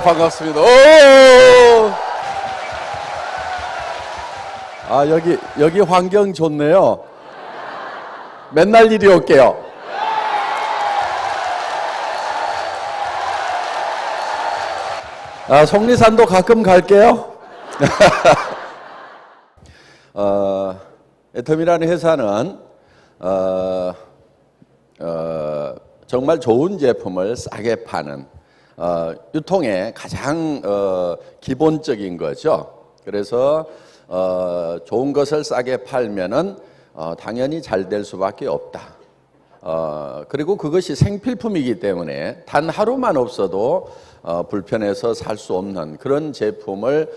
반갑습니다. 여기 환경 좋네요. 맨날 이리 올게요. 속리산도 가끔 갈게요. 애텀이라는 회사는 정말 좋은 제품을 싸게 파는 유통의 가장 기본적인 거죠. 그래서 좋은 것을 싸게 팔면은 당연히 잘 될 수밖에 없다. 그리고 그것이 생필품이기 때문에 단 하루만 없어도 불편해서 살 수 없는 그런 제품을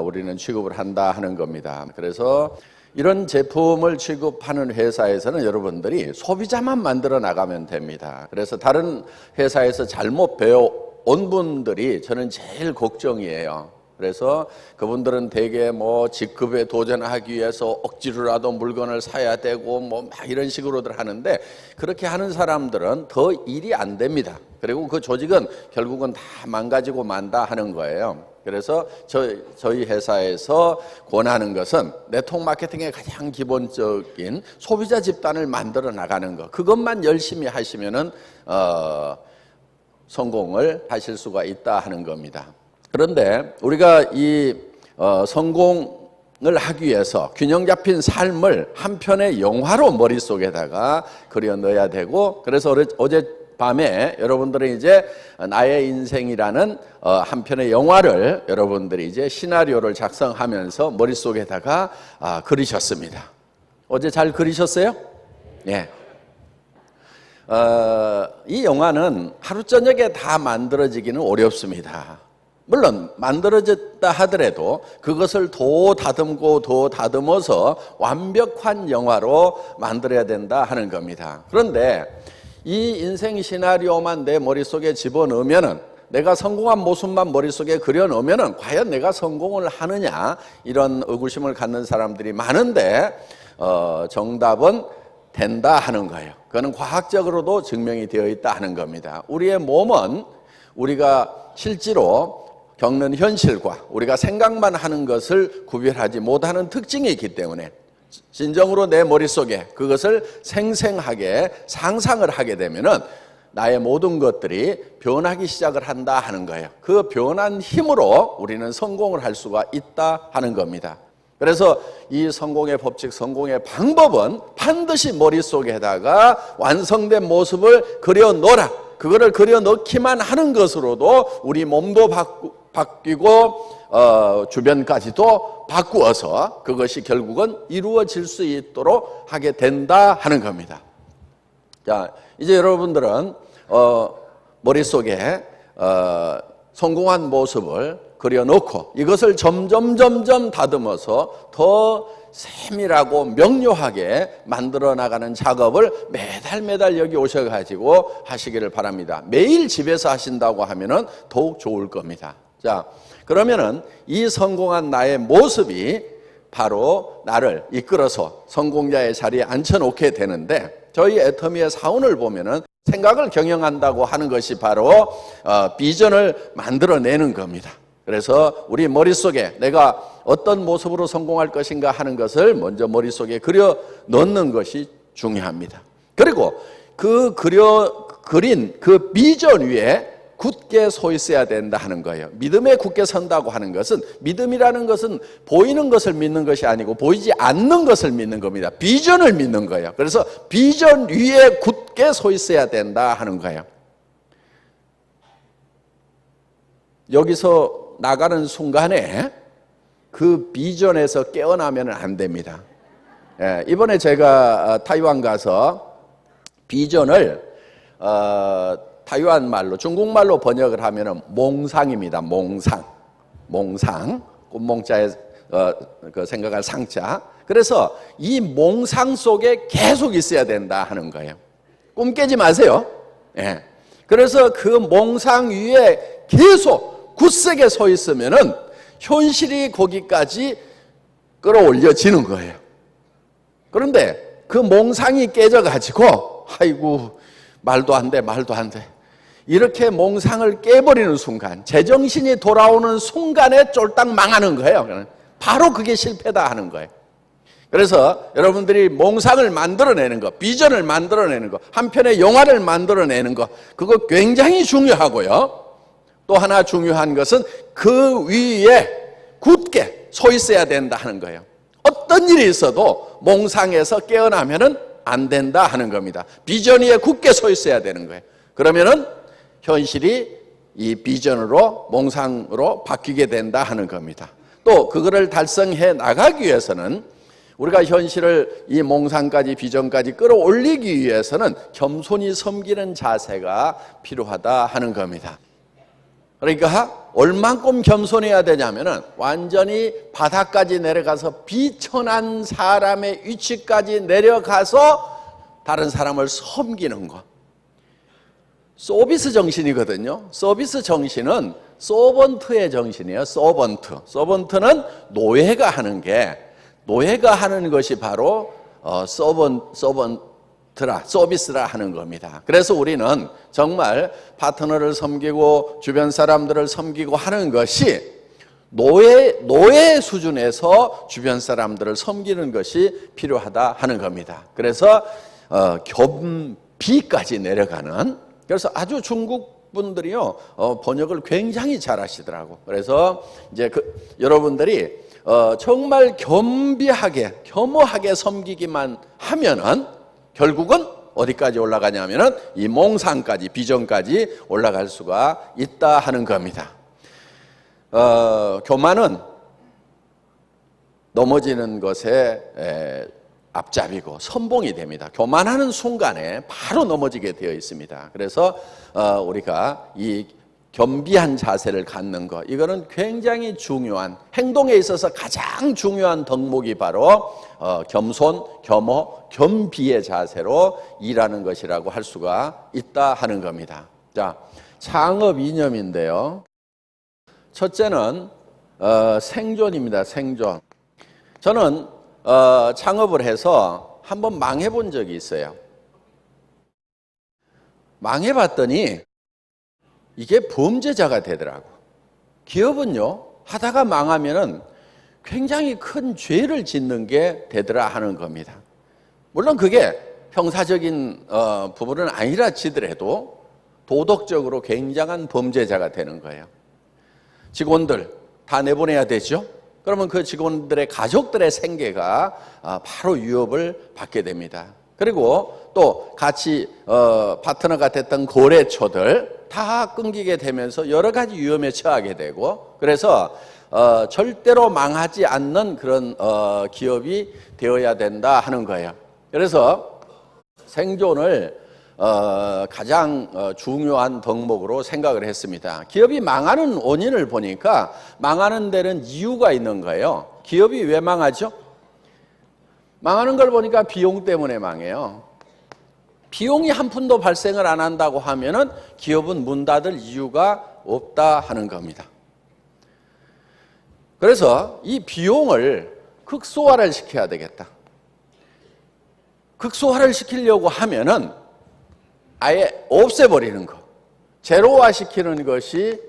우리는 취급을 한다 하는 겁니다. 그래서 이런 제품을 취급하는 회사에서는 여러분들이 소비자만 만들어 나가면 됩니다. 그래서 다른 회사에서 잘못 배워온 분들이 저는 제일 걱정이에요. 그래서 그분들은 대개 뭐 직급에 도전하기 위해서 억지로라도 물건을 사야 되고 뭐 막 이런 식으로들 하는데, 그렇게 하는 사람들은 더 일이 안 됩니다. 그리고 그 조직은 결국은 다 망가지고 만다 하는 거예요. 그래서 저희 회사에서 권하는 것은 네트워크 마케팅의 가장 기본적인 소비자 집단을 만들어 나가는 것, 그것만 열심히 하시면은 성공을 하실 수가 있다 하는 겁니다. 그런데 우리가 이 성공을 하기 위해서 균형 잡힌 삶을 한 편의 영화로 머릿속에다가 그려 넣어야 되고, 그래서 어젯밤에 여러분들은 이제 나의 인생이라는 한 편의 영화를 여러분들이 이제 시나리오를 작성하면서 머릿속에다가 그리셨습니다. 어제 잘 그리셨어요? 예. 이 영화는 하루 저녁에 다 만들어지기는 어렵습니다. 물론 만들어졌다 하더라도 그것을 더 다듬어서 완벽한 영화로 만들어야 된다 하는 겁니다. 그런데 이 인생 시나리오만 내 머릿속에 집어넣으면은, 내가 성공한 모습만 머릿속에 그려놓으면은 과연 내가 성공을 하느냐, 이런 의구심을 갖는 사람들이 많은데 정답은 된다 하는 거예요. 그거는 과학적으로도 증명이 되어 있다 하는 겁니다. 우리의 몸은 우리가 실제로 겪는 현실과 우리가 생각만 하는 것을 구별하지 못하는 특징이 있기 때문에 진정으로 내 머릿속에 그것을 생생하게 상상을 하게 되면은 나의 모든 것들이 변하기 시작을 한다 하는 거예요. 그 변한 힘으로 우리는 성공을 할 수가 있다 하는 겁니다. 그래서 이 성공의 법칙, 성공의 방법은 반드시 머릿속에다가 완성된 모습을 그려놓으라. 그거를 그려넣기만 하는 것으로도 우리 몸도 바뀌고 주변까지도 바꾸어서 그것이 결국은 이루어질 수 있도록 하게 된다 하는 겁니다. 자, 이제 여러분들은 머릿속에 성공한 모습을 그려놓고 이것을 점점 다듬어서 더 세밀하고 명료하게 만들어 나가는 작업을 매달 여기 오셔가지고 하시기를 바랍니다. 매일 집에서 하신다고 하면은 더욱 좋을 겁니다. 자, 그러면은 이 성공한 나의 모습이 바로 나를 이끌어서 성공자의 자리에 앉혀놓게 되는데, 저희 애터미의 사원을 보면은 생각을 경영한다고 하는 것이 바로 비전을 만들어내는 겁니다. 그래서 우리 머릿속에 내가 어떤 모습으로 성공할 것인가 하는 것을 먼저 머릿속에 그려 넣는 것이 중요합니다. 그리고 그 그린 그 비전 위에 굳게 서 있어야 된다 하는 거예요. 믿음에 굳게 선다고 하는 것은, 믿음이라는 것은 보이는 것을 믿는 것이 아니고 보이지 않는 것을 믿는 겁니다. 비전을 믿는 거예요. 그래서 비전 위에 굳게 서 있어야 된다 하는 거예요. 여기서 나가는 순간에 그 비전에서 깨어나면 안 됩니다. 이번에 제가 타이완 가서 비전을 타이완 말로, 중국말로 번역을 하면은 몽상입니다. 몽상, 꽃몽자에 그 생각할 상자. 그래서 이 몽상 속에 계속 있어야 된다 하는 거예요. 꿈 깨지 마세요. 그래서 그 몽상 위에 계속 굳세게 서 있으면은 현실이 거기까지 끌어올려지는 거예요. 그런데 그 몽상이 깨져가지고, 아이고, 말도 안 돼. 이렇게 몽상을 깨버리는 순간, 제정신이 돌아오는 순간에 쫄딱 망하는 거예요. 바로 그게 실패다 하는 거예요. 그래서 여러분들이 몽상을 만들어내는 거, 비전을 만들어내는 거, 한편의 영화를 만들어내는 거, 그거 굉장히 중요하고요. 또 하나 중요한 것은 그 위에 굳게 서 있어야 된다 하는 거예요. 어떤 일이 있어도 몽상에서 깨어나면은 안 된다 하는 겁니다. 비전 위에 굳게 서 있어야 되는 거예요. 그러면은 현실이 이 비전으로, 몽상으로 바뀌게 된다 하는 겁니다. 또 그거를 달성해 나가기 위해서는, 우리가 현실을 이 몽상까지, 비전까지 끌어올리기 위해서는 겸손히 섬기는 자세가 필요하다 하는 겁니다. 그러니까 얼만큼 겸손해야 되냐면은 완전히 바닥까지 내려가서 비천한 사람의 위치까지 내려가서 다른 사람을 섬기는 것. 서비스 정신이거든요. 서비스 정신은 서번트의 정신이에요. 서번트는 노예가 하는 것이 바로 서비스라 하는 겁니다. 그래서 우리는 정말 파트너를 섬기고 주변 사람들을 섬기고 하는 것이 노예 수준에서 주변 사람들을 섬기는 것이 필요하다 하는 겁니다. 그래서 겸비까지 내려가는, 그래서 아주 중국 분들이요 번역을 굉장히 잘하시더라고. 그래서 이제 여러분들이 정말 겸허하게 섬기기만 하면은 결국은 어디까지 올라가냐면은 이 몽상까지, 비전까지 올라갈 수가 있다 하는 겁니다. 교만은 넘어지는 것에 앞잡이고 선봉이 됩니다. 교만하는 순간에 바로 넘어지게 되어 있습니다. 그래서 우리가 이 겸비한 자세를 갖는 것, 이거는 굉장히 중요한, 행동에 있어서 가장 중요한 덕목이 바로 겸손, 겸허, 겸비의 자세로 일하는 것이라고 할 수가 있다 하는 겁니다. 자, 창업 이념인데요. 첫째는 생존입니다. 생존. 저는 창업을 해서 한번 망해본 적이 있어요. 망해봤더니 이게 범죄자가 되더라고. 기업은요, 하다가 망하면은 굉장히 큰 죄를 짓는 게 되더라 하는 겁니다. 물론 그게 형사적인 부분은 아니라 치더라도 도덕적으로 굉장한 범죄자가 되는 거예요. 직원들 다 내보내야 되죠. 그러면 그 직원들의 가족들의 생계가 바로 위협을 받게 됩니다. 그리고 또 같이 파트너가 됐던 거래처들 다 끊기게 되면서 여러 가지 위험에 처하게 되고, 그래서 절대로 망하지 않는 그런 기업이 되어야 된다 하는 거예요. 그래서 생존을 가장 중요한 덕목으로 생각을 했습니다. 기업이 망하는 원인을 보니까 망하는 데는 이유가 있는 거예요. 기업이 왜 망하죠? 망하는 걸 보니까 비용 때문에 망해요. 비용이 한 푼도 발생을 안 한다고 하면은 기업은 문 닫을 이유가 없다 하는 겁니다. 그래서 이 비용을 극소화를 시켜야 되겠다. 극소화를 시키려고 하면은 아예 없애버리는 것, 제로화 시키는 것이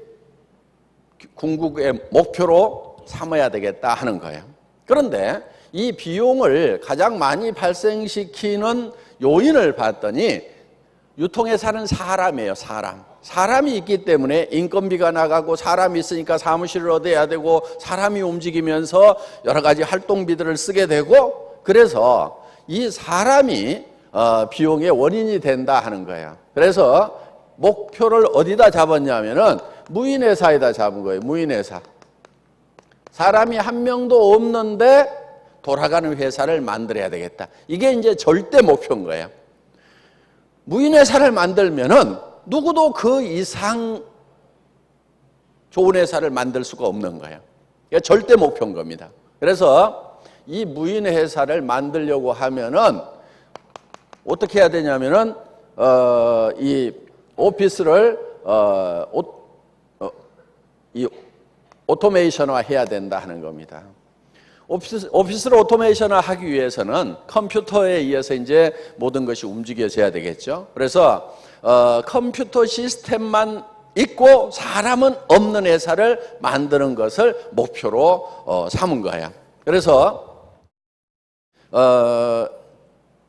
궁극의 목표로 삼아야 되겠다 하는 거예요. 그런데 이 비용을 가장 많이 발생시키는 요인을 봤더니 유통에 사는 사람이에요. 사람이 있기 때문에 인건비가 나가고, 사람이 있으니까 사무실을 얻어야 되고, 사람이 움직이면서 여러 가지 활동비들을 쓰게 되고, 그래서 이 사람이 비용의 원인이 된다 하는 거예요. 그래서 목표를 어디다 잡았냐면은 무인회사에다 잡은 거예요. 무인회사. 사람이 한 명도 없는데 돌아가는 회사를 만들어야 되겠다. 이게 이제 절대 목표인 거예요. 무인회사를 만들면은 누구도 그 이상 좋은 회사를 만들 수가 없는 거예요. 이게 절대 목표인 겁니다. 그래서 이 무인회사를 만들려고 하면은 어떻게 해야 되냐면은 이 오피스를 이 오토메이션화 해야 된다 하는 겁니다. 오피스를 오토메이션화 하기 위해서는 컴퓨터에 의해서 이제 모든 것이 움직여져야 되겠죠. 그래서 컴퓨터 시스템만 있고 사람은 없는 회사를 만드는 것을 목표로 삼은 거예요. 그래서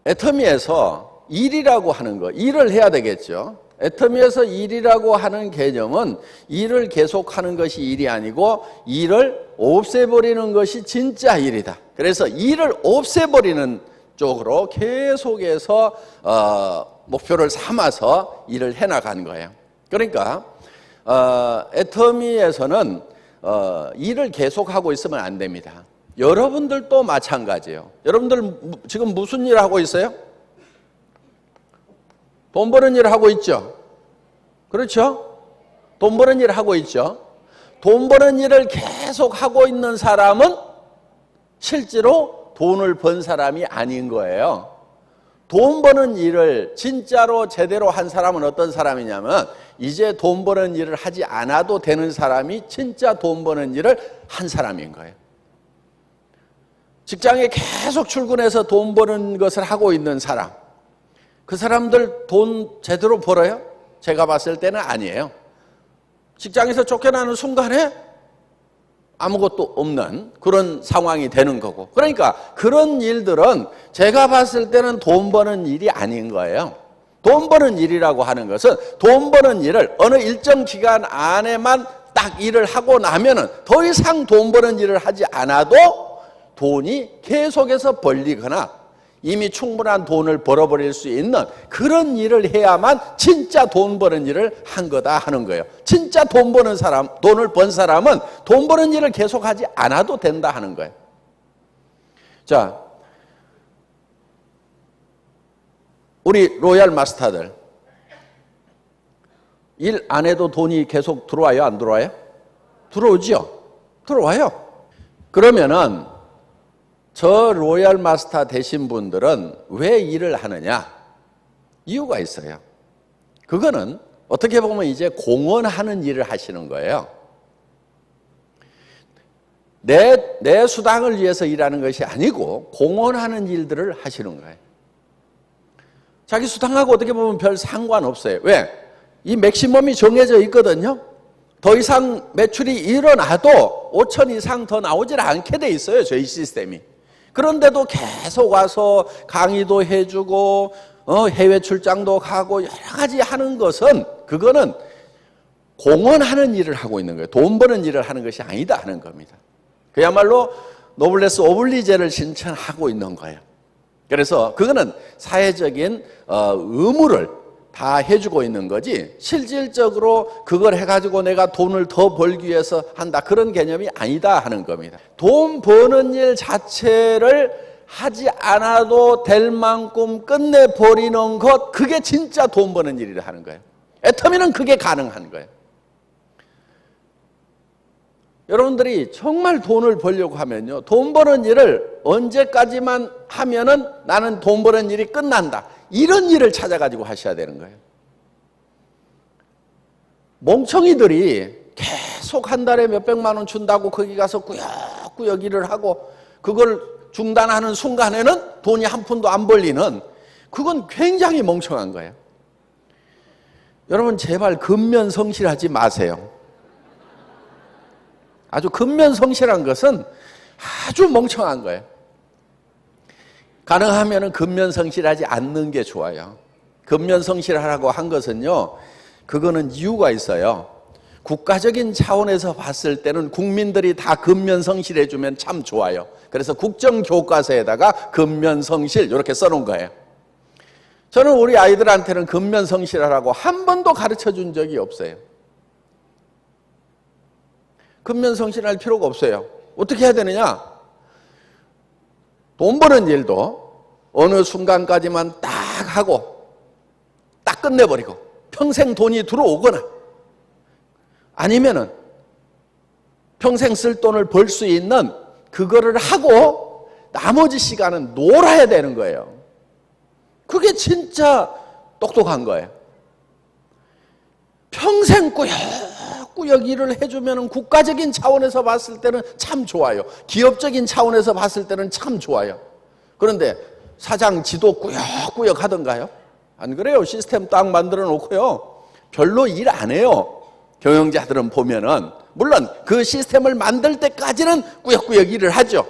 애터미에서 일이라고 하는 거, 일을 해야 되겠죠. 애터미에서 일이라고 하는 개념은 일을 계속하는 것이 일이 아니고 일을 없애버리는 것이 진짜 일이다. 그래서 일을 없애버리는 쪽으로 계속해서 목표를 삼아서 일을 해나간 거예요. 그러니까 애터미에서는 일을 계속하고 있으면 안 됩니다. 여러분들도 마찬가지예요. 여러분들 지금 무슨 일 하고 있어요? 돈 버는 일을 하고 있죠. 그렇죠? 돈 버는 일을 하고 있죠. 돈 버는 일을 계속 하고 있는 사람은 실제로 돈을 번 사람이 아닌 거예요. 돈 버는 일을 진짜로 제대로 한 사람은 어떤 사람이냐면 이제 돈 버는 일을 하지 않아도 되는 사람이 진짜 돈 버는 일을 한 사람인 거예요. 직장에 계속 출근해서 돈 버는 것을 하고 있는 사람, 그 사람들 돈 제대로 벌어요? 제가 봤을 때는 아니에요. 직장에서 쫓겨나는 순간에 아무것도 없는 그런 상황이 되는 거고, 그러니까 그런 일들은 제가 봤을 때는 돈 버는 일이 아닌 거예요. 돈 버는 일이라고 하는 것은 돈 버는 일을 어느 일정 기간 안에만 딱 일을 하고 나면은 더 이상 돈 버는 일을 하지 않아도 돈이 계속해서 벌리거나 이미 충분한 돈을 벌어버릴 수 있는 그런 일을 해야만 진짜 돈 버는 일을 한 거다 하는 거예요. 진짜 돈 버는 사람, 돈을 번 사람은 돈 버는 일을 계속하지 않아도 된다 하는 거예요. 자, 우리 로얄 마스터들 일 안 해도 돈이 계속 들어와요? 안 들어와요? 들어오죠? 들어와요. 그러면은 저 로얄 마스터 되신 분들은 왜 일을 하느냐? 이유가 있어요. 그거는 어떻게 보면 이제 공헌하는 일을 하시는 거예요. 내 수당을 위해서 일하는 것이 아니고 공헌하는 일들을 하시는 거예요. 자기 수당하고 어떻게 보면 별 상관없어요. 왜? 이 맥시멈이 정해져 있거든요. 더 이상 매출이 일어나도 5천 이상 더 나오질 않게 돼 있어요. 저희 시스템이. 그런데도 계속 와서 강의도 해주고 해외 출장도 가고 여러 가지 하는 것은 그거는 공헌하는 일을 하고 있는 거예요. 돈 버는 일을 하는 것이 아니다 하는 겁니다. 그야말로 노블레스 오블리제를 실천하고 있는 거예요. 그래서 그거는 사회적인 의무를 다 해주고 있는 거지 실질적으로 그걸 해가지고 내가 돈을 더 벌기 위해서 한다 그런 개념이 아니다 하는 겁니다. 돈 버는 일 자체를 하지 않아도 될 만큼 끝내버리는 것, 그게 진짜 돈 버는 일이라 하는 거예요. 애터미는 그게 가능한 거예요. 여러분들이 정말 돈을 벌려고 하면요, 돈 버는 일을 언제까지만 하면은 나는 돈 버는 일이 끝난다, 이런 일을 찾아가지고 하셔야 되는 거예요. 멍청이들이 계속 한 달에 몇백만 원 준다고 거기 가서 꾸역꾸역 일을 하고 그걸 중단하는 순간에는 돈이 한 푼도 안 벌리는, 그건 굉장히 멍청한 거예요. 여러분 제발 근면성실하지 마세요. 아주 근면성실한 것은 아주 멍청한 거예요. 가능하면 근면성실하지 않는 게 좋아요. 근면성실하라고 한 것은요, 그거는 이유가 있어요. 국가적인 차원에서 봤을 때는 국민들이 다 근면성실해 주면 참 좋아요. 그래서 국정교과서에다가 근면성실 이렇게 써놓은 거예요. 저는 우리 아이들한테는 근면성실하라고 한 번도 가르쳐 준 적이 없어요. 근면성실할 필요가 없어요. 어떻게 해야 되느냐? 돈 버는 일도 어느 순간까지만 딱 하고 딱 끝내버리고 평생 돈이 들어오거나 아니면은 평생 쓸 돈을 벌 수 있는 그거를 하고 나머지 시간은 놀아야 되는 거예요. 그게 진짜 똑똑한 거예요. 평생 꾸역꾸역 일을 해주면 국가적인 차원에서 봤을 때는 참 좋아요. 기업적인 차원에서 봤을 때는 참 좋아요. 그런데 사장 지도 꾸역꾸역 하던가요? 안 그래요? 시스템 딱 만들어 놓고요. 별로 일 안 해요. 경영자들은 보면은. 물론 그 시스템을 만들 때까지는 꾸역꾸역 일을 하죠.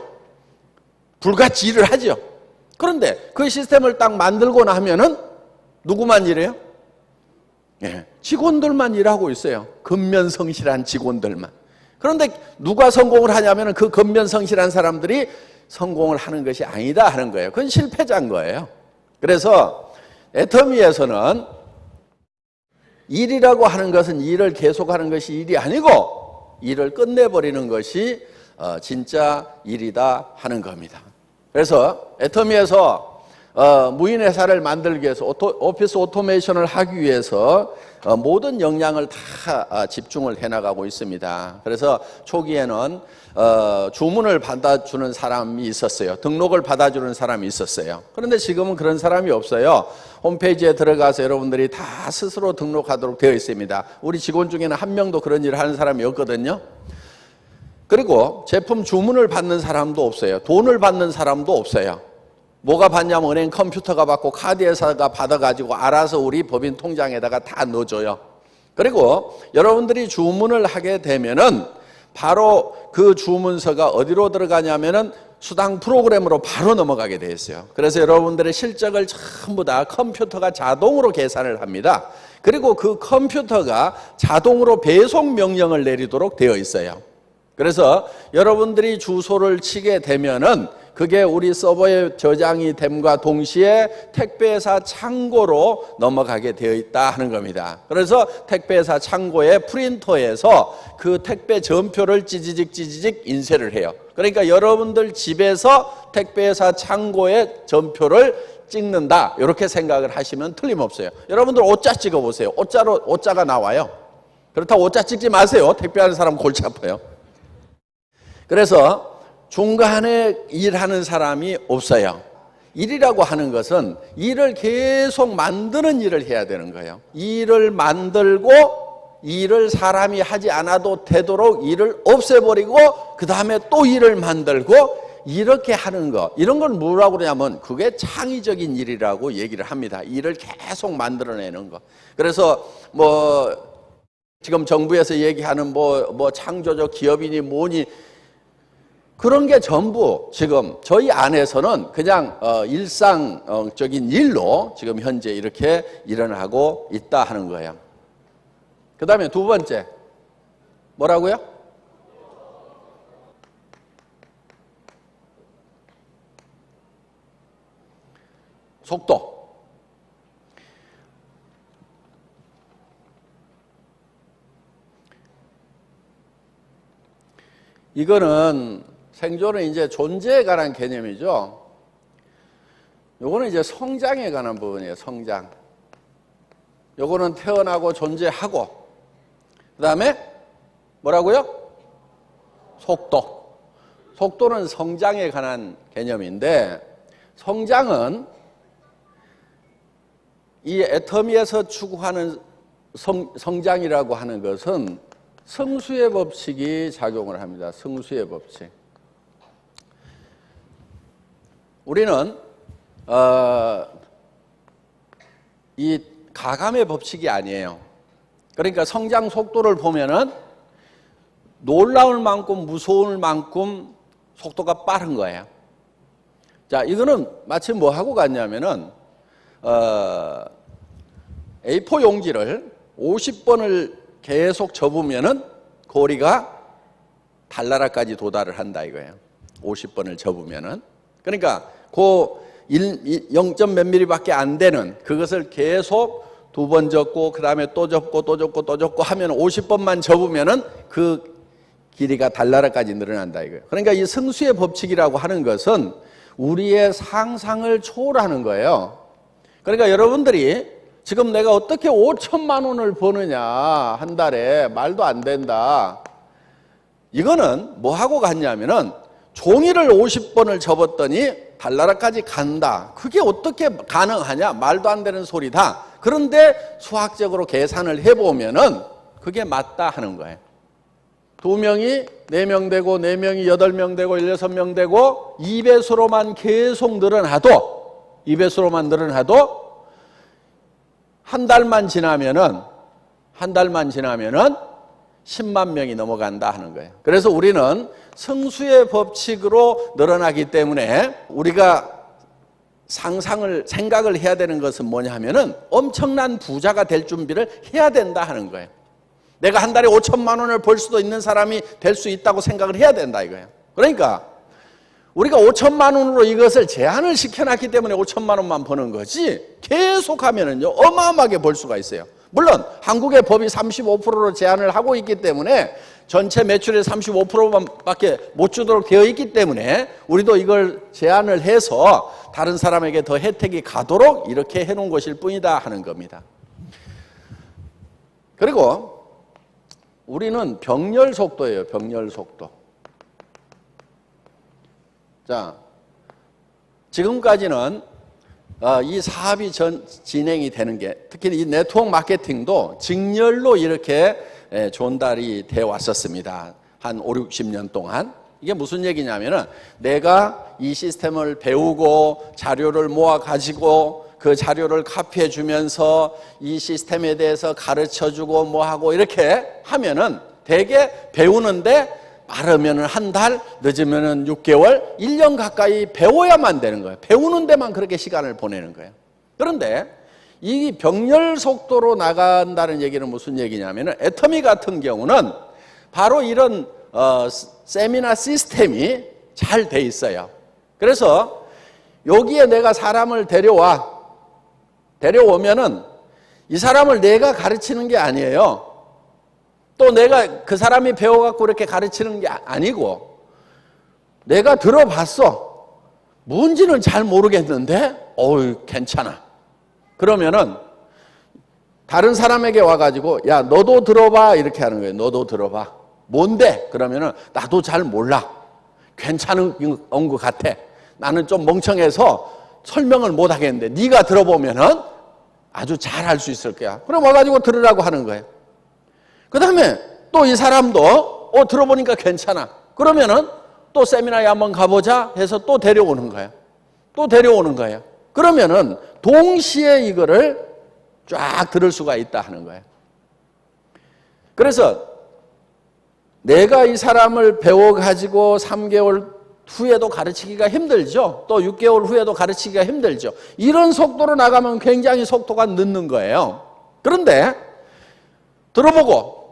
불같이 일을 하죠. 그런데 그 시스템을 딱 만들고 나면은 누구만 일해요? 예, 직원들만 일하고 있어요. 근면성실한 직원들만. 그런데 누가 성공을 하냐면 그 근면성실한 사람들이 성공을 하는 것이 아니다 하는 거예요. 그건 실패자인 거예요. 그래서 애터미에서는 일이라고 하는 것은 일을 계속하는 것이 일이 아니고 일을 끝내버리는 것이 진짜 일이다 하는 겁니다. 그래서 애터미에서 무인회사를 만들기 위해서 오피스 오토메이션을 하기 위해서 모든 역량을 다 집중을 해나가고 있습니다. 그래서 초기에는 주문을 받아주는 사람이 있었어요. 등록을 받아주는 사람이 있었어요. 그런데 지금은 그런 사람이 없어요. 홈페이지에 들어가서 여러분들이 다 스스로 등록하도록 되어 있습니다. 우리 직원 중에는 한 명도 그런 일을 하는 사람이 없거든요. 그리고 제품 주문을 받는 사람도 없어요. 돈을 받는 사람도 없어요. 뭐가 받냐면 은행 컴퓨터가 받고 카드 회사가 받아가지고 알아서 우리 법인 통장에다가 다 넣어줘요. 그리고 여러분들이 주문을 하게 되면은 바로 그 주문서가 어디로 들어가냐면은 수당 프로그램으로 바로 넘어가게 돼 있어요. 그래서 여러분들의 실적을 전부 다 컴퓨터가 자동으로 계산을 합니다. 그리고 그 컴퓨터가 자동으로 배송 명령을 내리도록 되어 있어요. 그래서 여러분들이 주소를 치게 되면은 그게 우리 서버에 저장이 됨과 동시에 택배회사 창고로 넘어가게 되어 있다 하는 겁니다. 그래서 택배회사 창고의 프린터에서 그 택배 전표를 찌지직 인쇄를 해요. 그러니까 여러분들 집에서 택배회사 창고에 전표를 찍는다 이렇게 생각을 하시면 틀림없어요. 여러분들 오자 찍어보세요. 오자가 나와요. 그렇다고 오자 찍지 마세요. 택배하는 사람 골치 아파요. 그래서 중간에 일하는 사람이 없어요. 일이라고 하는 것은 일을 계속 만드는 일을 해야 되는 거예요. 일을 만들고 일을 사람이 하지 않아도 되도록 일을 없애버리고 그 다음에 또 일을 만들고 이렇게 하는 거, 이런 건 뭐라고 그러냐면 그게 창의적인 일이라고 얘기를 합니다. 일을 계속 만들어내는 거. 그래서 지금 정부에서 얘기하는 창조적 기업이니 뭐니 그런 게 전부 지금 저희 안에서는 그냥 일상적인 일로 지금 현재 이렇게 일어나고 있다 하는 거예요. 그 다음에 두 번째 뭐라고요? 속도. 이거는 생존은 이제 존재에 관한 개념이죠. 요거는 이제 성장에 관한 부분이에요. 성장. 요거는 태어나고 존재하고 그 다음에 뭐라고요? 속도. 속도는 성장에 관한 개념인데 성장은 이 애터미에서 추구하는 성장이라고 하는 것은 승수의 법칙이 작용을 합니다. 승수의 법칙. 우리는 이 가감의 법칙이 아니에요. 그러니까 성장 속도를 보면은 놀라울 만큼 무서울 만큼 속도가 빠른 거예요. 자, 이거는 마치 뭐 하고 같냐면은 A4 용지를 50번을 계속 접으면은 고리가 달나라까지 도달을 한다 이거예요. 50번을 접으면은. 그러니까 그 0점 몇 미리밖에 안 되는 그것을 계속 두 번 접고 그 다음에 또 접고 또 접고 또 접고 하면 50번만 접으면은 그 길이가 달나라까지 늘어난다 이거예요. 그러니까 이 승수의 법칙이라고 하는 것은 우리의 상상을 초월하는 거예요. 그러니까 여러분들이 지금 내가 어떻게 5천만 원을 버느냐 한 달에 말도 안 된다. 이거는 뭐 하고 갔냐면은 종이를 50번을 접었더니 달나라까지 간다. 그게 어떻게 가능하냐? 말도 안 되는 소리다. 그런데 수학적으로 계산을 해보면은 그게 맞다 하는 거예요. 2명이 4명 되고 4명이 8명 되고 16명 되고 2배수로만 계속 늘어나도 2배수로만 늘어나도 한 달만 지나면은 10만 명이 넘어간다 하는 거예요. 그래서 우리는 성수의 법칙으로 늘어나기 때문에 우리가 생각을 해야 되는 것은 뭐냐 하면은 엄청난 부자가 될 준비를 해야 된다 하는 거예요. 내가 한 달에 5천만 원을 벌 수도 있는 사람이 될 수 있다고 생각을 해야 된다 이거예요. 그러니까 우리가 5천만 원으로 이것을 제한을 시켜놨기 때문에 5천만 원만 버는 거지, 계속 하면은요 어마어마하게 벌 수가 있어요. 물론 한국의 법이 35%로 제한을 하고 있기 때문에 전체 매출의 35%밖에 못 주도록 되어 있기 때문에 우리도 이걸 제한을 해서 다른 사람에게 더 혜택이 가도록 이렇게 해놓은 것일 뿐이다 하는 겁니다. 그리고 우리는 병렬 속도예요. 병렬 속도. 자, 지금까지는 이 사업이 진행이 되는 게, 특히 이 네트워크 마케팅도 직렬로 이렇게 전달이 되어 왔었습니다. 한 5, 60년 동안. 이게 무슨 얘기냐면은 내가 이 시스템을 배우고 자료를 모아 가지고 그 자료를 카피해 주면서 이 시스템에 대해서 가르쳐 주고 뭐 하고 이렇게 하면은 되게 배우는데 빠르면은 한 달, 늦으면은 6개월, 1년 가까이 배워야만 되는 거예요. 배우는 데만 그렇게 시간을 보내는 거예요. 그런데 이 병렬 속도로 나간다는 얘기는 무슨 얘기냐면은 애터미 같은 경우는 바로 이런 세미나 시스템이 잘 돼 있어요. 그래서 여기에 내가 사람을 데려오면은 이 사람을 내가 가르치는 게 아니에요. 또 내가 그 사람이 배워갖고 이렇게 가르치는 게 아니고, 내가 들어봤어. 뭔지는 잘 모르겠는데, 괜찮아. 그러면은 다른 사람에게 와가지고, 야, 너도 들어봐. 이렇게 하는 거예요. 너도 들어봐. 뭔데? 그러면은 나도 잘 몰라. 괜찮은 것 같아. 나는 좀 멍청해서 설명을 못 하겠는데, 네가 들어보면은 아주 잘 할 수 있을 거야. 그럼 와가지고 들으라고 하는 거예요. 그 다음에 또 이 사람도 들어보니까 괜찮아. 그러면은 또 세미나에 한번 가보자 해서 또 데려오는 거예요. 또 데려오는 거예요. 그러면은 동시에 이거를 쫙 들을 수가 있다 하는 거예요. 그래서 내가 이 사람을 배워가지고 3개월 후에도 가르치기가 힘들죠. 또 6개월 후에도 가르치기가 힘들죠. 이런 속도로 나가면 굉장히 속도가 늦는 거예요. 그런데 들어보고,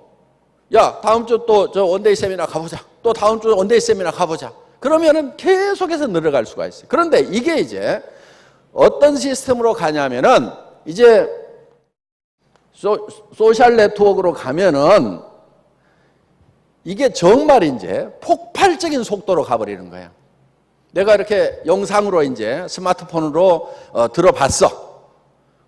야, 다음 주 또 저 원데이 세미나 가보자. 또 다음 주 원데이 세미나 가보자. 그러면은 계속해서 늘어갈 수가 있어요. 그런데 이게 이제 어떤 시스템으로 가냐면은 이제 소셜 네트워크로 가면은 이게 정말 이제 폭발적인 속도로 가버리는 거예요. 내가 이렇게 영상으로 이제 스마트폰으로 들어봤어.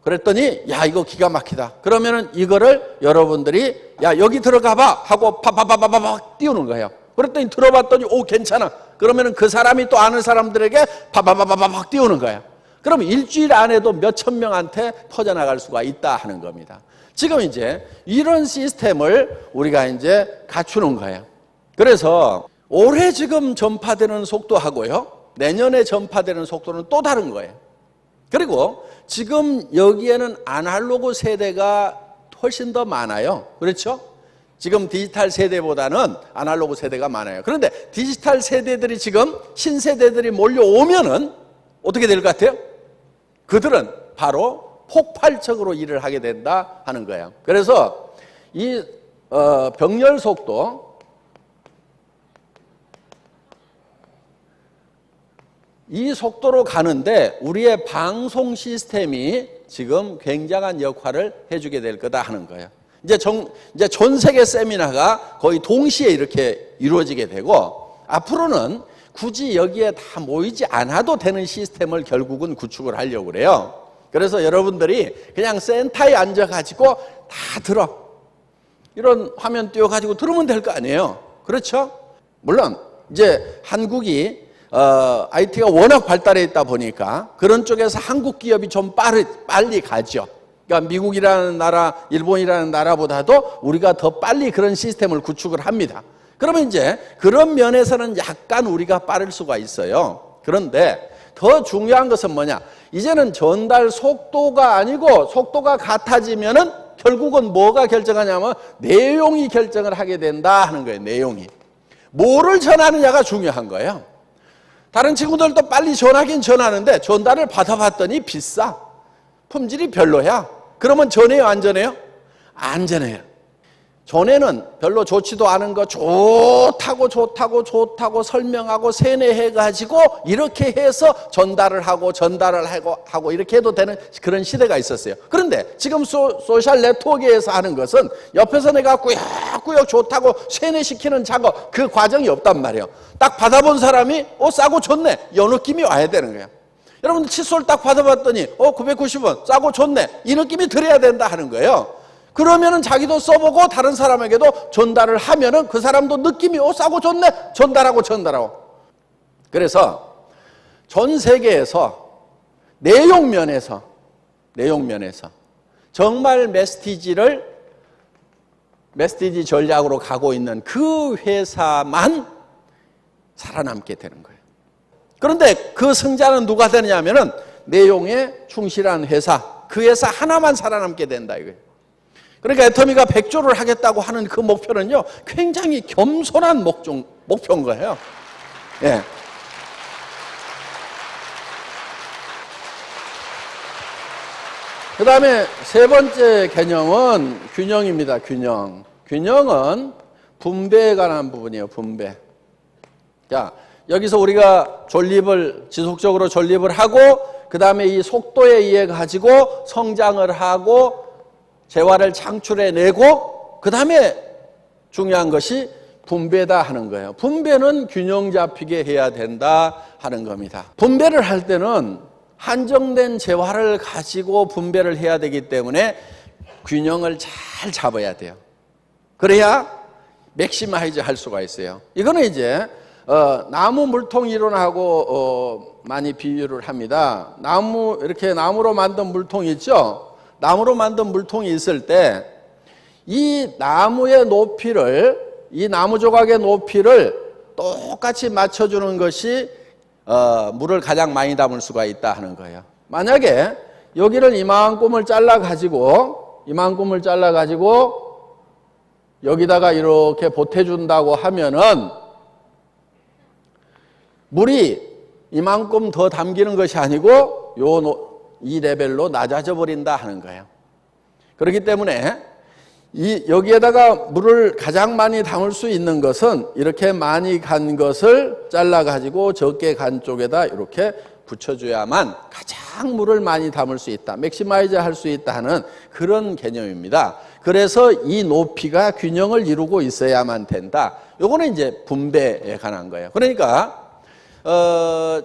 그랬더니 야, 이거 기가 막히다. 그러면은 이거를 여러분들이 야, 여기 들어가봐 하고 파파파파파 띄우는 거예요. 그랬더니 들어봤더니 괜찮아. 그러면은 그 사람이 또 아는 사람들에게 파파파파파 띄우는 거예요. 그럼 일주일 안에도 몇천 명한테 퍼져나갈 수가 있다 하는 겁니다. 지금 이제 이런 시스템을 우리가 이제 갖추는 거예요. 그래서 올해 지금 전파되는 속도하고요, 내년에 전파되는 속도는 또 다른 거예요. 그리고 지금 여기에는 아날로그 세대가 훨씬 더 많아요. 그렇죠? 지금 디지털 세대보다는 아날로그 세대가 많아요. 그런데 디지털 세대들이 지금 신세대들이 몰려오면은 어떻게 될 것 같아요? 그들은 바로 폭발적으로 일을 하게 된다 하는 거예요. 그래서 이 병렬 속도, 이 속도로 가는데 우리의 방송 시스템이 지금 굉장한 역할을 해주게 될 거다 하는 거예요. 이제 전 세계 세미나가 거의 동시에 이렇게 이루어지게 되고, 앞으로는 굳이 여기에 다 모이지 않아도 되는 시스템을 결국은 구축을 하려고 그래요. 그래서 여러분들이 그냥 센터에 앉아가지고 다 들어. 이런 화면 띄워가지고 들으면 될 거 아니에요. 그렇죠? 물론 이제 한국이 IT가 워낙 발달해 있다 보니까 그런 쪽에서 한국 기업이 좀 빨리 가죠. 그러니까 미국이라는 나라, 일본이라는 나라보다도 우리가 더 빨리 그런 시스템을 구축을 합니다. 그러면 이제 그런 면에서는 약간 우리가 빠를 수가 있어요. 그런데 더 중요한 것은 뭐냐? 이제는 전달 속도가 아니고 속도가 같아지면은 결국은 뭐가 결정하냐면 내용이 결정을 하게 된다 하는 거예요. 내용이. 뭐를 전하느냐가 중요한 거예요. 다른 친구들도 빨리 전하긴 전하는데 전달을 받아봤더니 비싸. 품질이 별로야. 그러면 전해요, 안 전해요? 안 전해요. 전에는 별로 좋지도 않은 거 좋다고 설명하고 세뇌해가지고 이렇게 해서 전달을 하고 이렇게 해도 되는 그런 시대가 있었어요. 그런데 지금 소셜 네트워크에서 하는 것은 옆에서 내가 꾸역꾸역 좋다고 세뇌시키는 작업, 그 과정이 없단 말이에요. 딱 받아본 사람이 싸고 좋네, 이 느낌이 와야 되는 거예요. 여러분들 칫솔 딱 받아봤더니 990원 싸고 좋네, 이 느낌이 들어야 된다 하는 거예요. 그러면은 자기도 써보고 다른 사람에게도 전달을 하면은 그 사람도 느낌이 싸고 좋네, 전달하고. 그래서 전 세계에서 내용 면에서 정말 메시지 전략으로 가고 있는 그 회사만 살아남게 되는 거예요. 그런데 그 승자는 누가 되느냐면은 내용에 충실한 회사, 그 회사 하나만 살아남게 된다 이거예요. 그러니까 애터미가 100조를 하겠다고 하는 그 목표는요, 굉장히 겸손한 목표인 거예요. 예. 그 다음에 세 번째 개념은 균형입니다. 균형은 분배에 관한 부분이에요. 분배. 자, 여기서 우리가 지속적으로 존립을 하고, 그 다음에 이 속도에 의해 가지고 성장을 하고, 재화를 창출해내고, 그 다음에 중요한 것이 분배다 하는 거예요. 분배는 균형 잡히게 해야 된다 하는 겁니다. 분배를 할 때는 한정된 재화를 가지고 분배를 해야 되기 때문에 균형을 잘 잡아야 돼요. 그래야 맥시마이즈 할 수가 있어요. 이거는 이제 나무 물통 이론하고 많이 비유를 합니다. 이렇게 나무로 만든 물통이 있죠. 나무로 만든 물통이 있을 때 이 나무의 높이를, 이 나무 조각의 높이를 똑같이 맞춰주는 것이 물을 가장 많이 담을 수가 있다 하는 거예요. 만약에 여기를 이만큼을 잘라가지고 여기다가 이렇게 보태준다고 하면은 물이 이만큼 더 담기는 것이 아니고 이 레벨로 낮아져 버린다 하는 거예요. 그렇기 때문에 여기에다가 물을 가장 많이 담을 수 있는 것은 이렇게 많이 간 것을 잘라가지고 적게 간 쪽에다 이렇게 붙여줘야만 가장 물을 많이 담을 수 있다, 맥시마이즈 할 수 있다 하는 그런 개념입니다. 그래서 이 높이가 균형을 이루고 있어야만 된다. 요거는 이제 분배에 관한 거예요. 그러니까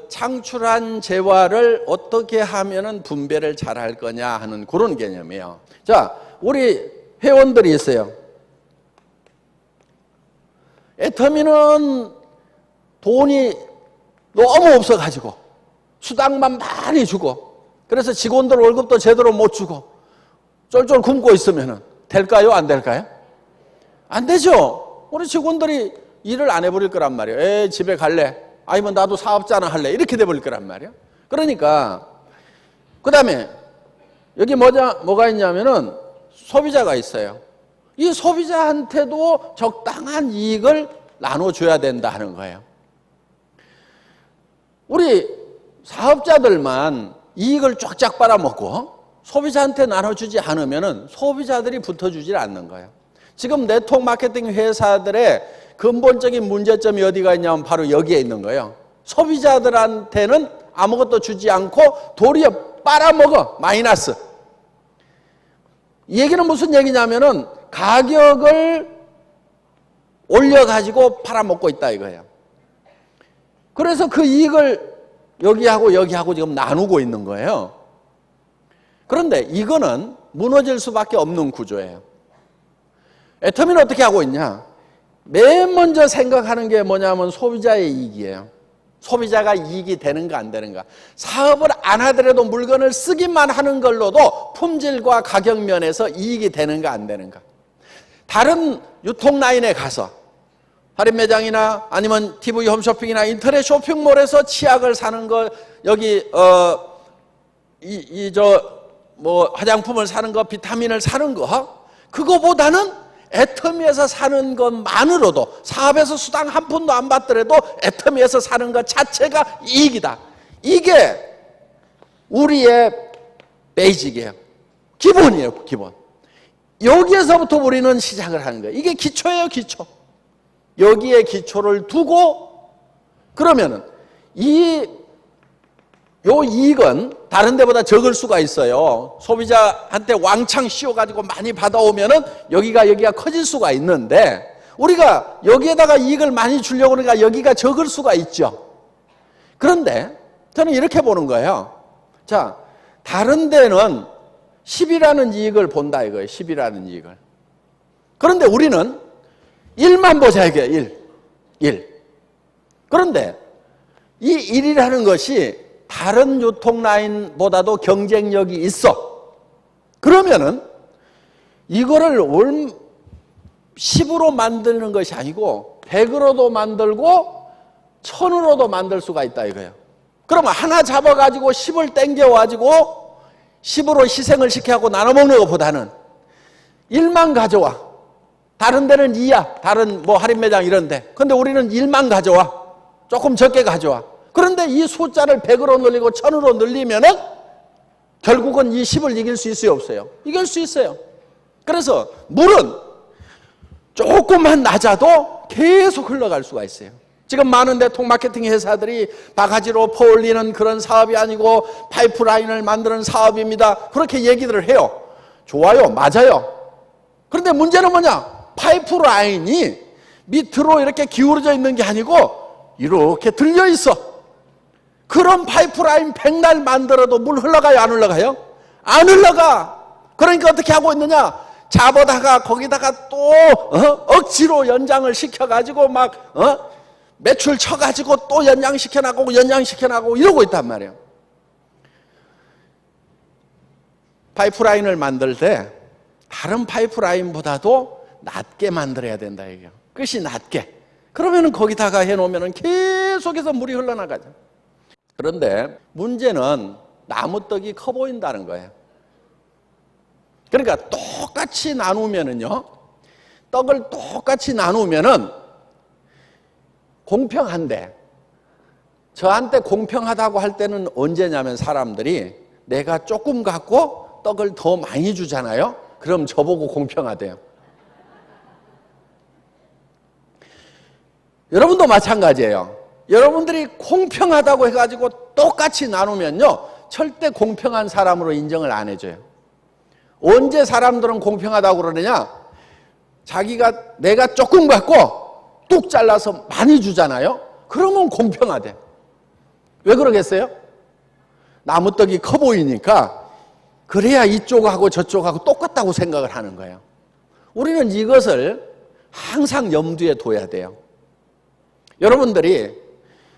창출한 재화를 어떻게 하면은 분배를 잘 할 거냐 하는 그런 개념이에요. 자, 우리 회원들이 있어요. 애터미는 돈이 너무 없어가지고 수당만 많이 주고, 그래서 직원들 월급도 제대로 못 주고 쫄쫄 굶고 있으면은 될까요? 안 될까요? 안 되죠. 우리 직원들이 일을 안 해버릴 거란 말이에요. 집에 갈래? 아니면 나도 사업자나 할래? 이렇게 돼버릴 거란 말이에요. 그러니까 그 다음에 여기 뭐가 있냐면은 소비자가 있어요. 이 소비자한테도 적당한 이익을 나눠줘야 된다 하는 거예요. 우리 사업자들만 이익을 쫙쫙 빨아먹고 소비자한테 나눠주지 않으면은 소비자들이 붙어주질 않는 거예요. 지금 네트워크 마케팅 회사들의 근본적인 문제점이 어디가 있냐면 바로 여기에 있는 거예요. 소비자들한테는 아무것도 주지 않고 도리어 빨아먹어, 마이너스. 이 얘기는 무슨 얘기냐면은 가격을 올려가지고 팔아먹고 있다 이거예요. 그래서 그 이익을 여기하고 지금 나누고 있는 거예요. 그런데 이거는 무너질 수밖에 없는 구조예요. 애터미는 어떻게 하고 있냐? 맨 먼저 생각하는 게 뭐냐면 소비자의 이익이에요. 소비자가 이익이 되는가 안 되는가. 사업을 안 하더라도 물건을 쓰기만 하는 걸로도 품질과 가격 면에서 이익이 되는가 안 되는가. 다른 유통 라인에 가서 할인 매장이나 아니면 TV 홈쇼핑이나 인터넷 쇼핑몰에서 치약을 사는 거, 여기 화장품을 사는 거, 비타민을 사는 거, 그거보다는 애터미에서 사는 것만으로도, 사업에서 수당 한 푼도 안 받더라도 애터미에서 사는 것 자체가 이익이다. 이게 우리의 베이직이에요. 기본이에요, 기본. 여기에서부터 우리는 시작을 하는 거예요. 이게 기초예요, 기초. 여기에 기초를 두고, 그러면은 요 이익은 다른 데보다 적을 수가 있어요. 소비자한테 왕창 씌워가지고 많이 받아오면은 여기가 커질 수가 있는데, 우리가 여기에다가 이익을 많이 주려고 그러니까 여기가 적을 수가 있죠. 그런데 저는 이렇게 보는 거예요. 자, 다른 데는 10이라는 이익을 본다 이거예요. 10이라는 이익을. 그런데 우리는 1만 보자 이게요. 1. 그런데 이 1이라는 것이 다른 유통 라인보다도 경쟁력이 있어. 그러면은 이거를 10으로 만드는 것이 아니고 100으로도 만들고 1000으로도 만들 수가 있다 이거예요. 그러면 하나 잡아가지고 10을 땡겨가지고 10으로 희생을 시켜갖고 나눠 먹는 것보다는 1만 가져와. 다른 데는 2야. 다른 할인 매장 이런 데. 근데 우리는 1만 가져와. 조금 적게 가져와. 그런데 이 숫자를 100으로 늘리고 1000으로 늘리면은 결국은 이 10을 이길 수 있어요, 없어요? 이길 수 있어요. 그래서 물은 조금만 낮아도 계속 흘러갈 수가 있어요. 지금 많은 대통 마케팅 회사들이 바가지로 퍼올리는 그런 사업이 아니고 파이프라인을 만드는 사업입니다. 그렇게 얘기들을 해요. 좋아요. 맞아요. 그런데 문제는 뭐냐? 파이프라인이 밑으로 이렇게 기울어져 있는 게 아니고 이렇게 들려 있어. 그런 파이프라인 백날 만들어도 물 흘러가요? 안 흘러가요? 안 흘러가. 그러니까 어떻게 하고 있느냐? 잡아다가 거기다가 또 억지로 연장을 시켜가지고 막 매출 쳐가지고 또 연장시켜나가고 이러고 있단 말이에요. 파이프라인을 만들 때 다른 파이프라인보다도 낮게 만들어야 된다 이게요. 끝이 낮게. 그러면은 거기다가 해놓으면은 계속해서 물이 흘러나가죠. 그런데 문제는 나무떡이 커 보인다는 거예요. 그러니까 똑같이 나누면은요, 떡을 똑같이 나누면은 공평한데, 저한테 공평하다고 할 때는 언제냐면 사람들이 내가 조금 갖고 떡을 더 많이 주잖아요. 그럼 저보고 공평하대요. 여러분도 마찬가지예요. 여러분들이 공평하다고 해가지고 똑같이 나누면요, 절대 공평한 사람으로 인정을 안 해줘요. 언제 사람들은 공평하다고 그러느냐? 내가 조금 갖고 뚝 잘라서 많이 주잖아요. 그러면 공평하대. 왜 그러겠어요? 나무떡이 커 보이니까 그래야 이쪽하고 저쪽하고 똑같다고 생각을 하는 거예요. 우리는 이것을 항상 염두에 둬야 돼요. 여러분들이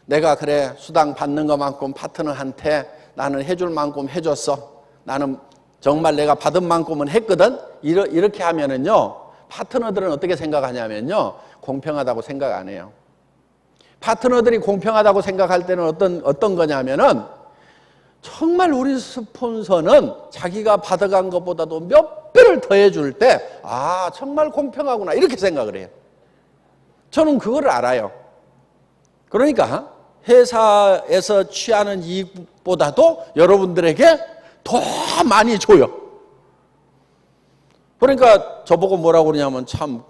내가 그래 수당 받는 것만큼 파트너한테 나는 해줄 만큼 해줬어. 나는 정말 내가 받은 만큼은 했거든. 이렇게 하면은요, 파트너들은 어떻게 생각하냐면요, 공평하다고 생각 안 해요. 파트너들이 공평하다고 생각할 때는 어떤 거냐면은 정말 우리 스폰서는 자기가 받아간 것보다도 몇 배를 더 해줄 때, 아, 정말 공평하구나. 이렇게 생각을 해요. 저는 그걸 알아요. 그러니까 회사에서 취하는 이익보다도 여러분들에게 더 많이 줘요. 그러니까 저보고 뭐라고 그러냐면 참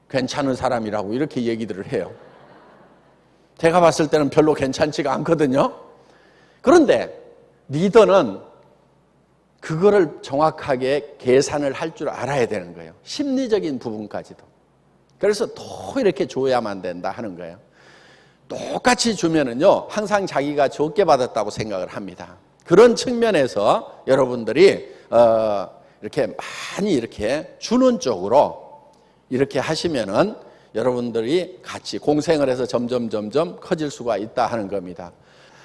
괜찮은 사람이라고 이렇게 얘기들을 해요. 제가 봤을 때는 별로 괜찮지가 않거든요. 그런데 리더는 그거를 정확하게 계산을 할 줄 알아야 되는 거예요. 심리적인 부분까지도. 그래서 더 이렇게 줘야만 된다 하는 거예요. 똑같이 주면은요, 항상 자기가 적게 받았다고 생각을 합니다. 그런 측면에서 여러분들이 이렇게 많이 이렇게 주는 쪽으로 이렇게 하시면은 여러분들이 같이 공생을 해서 점점 커질 수가 있다 하는 겁니다.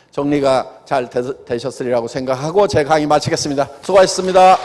정리가 잘 되셨으리라고 생각하고 제 강의 마치겠습니다. 수고하셨습니다.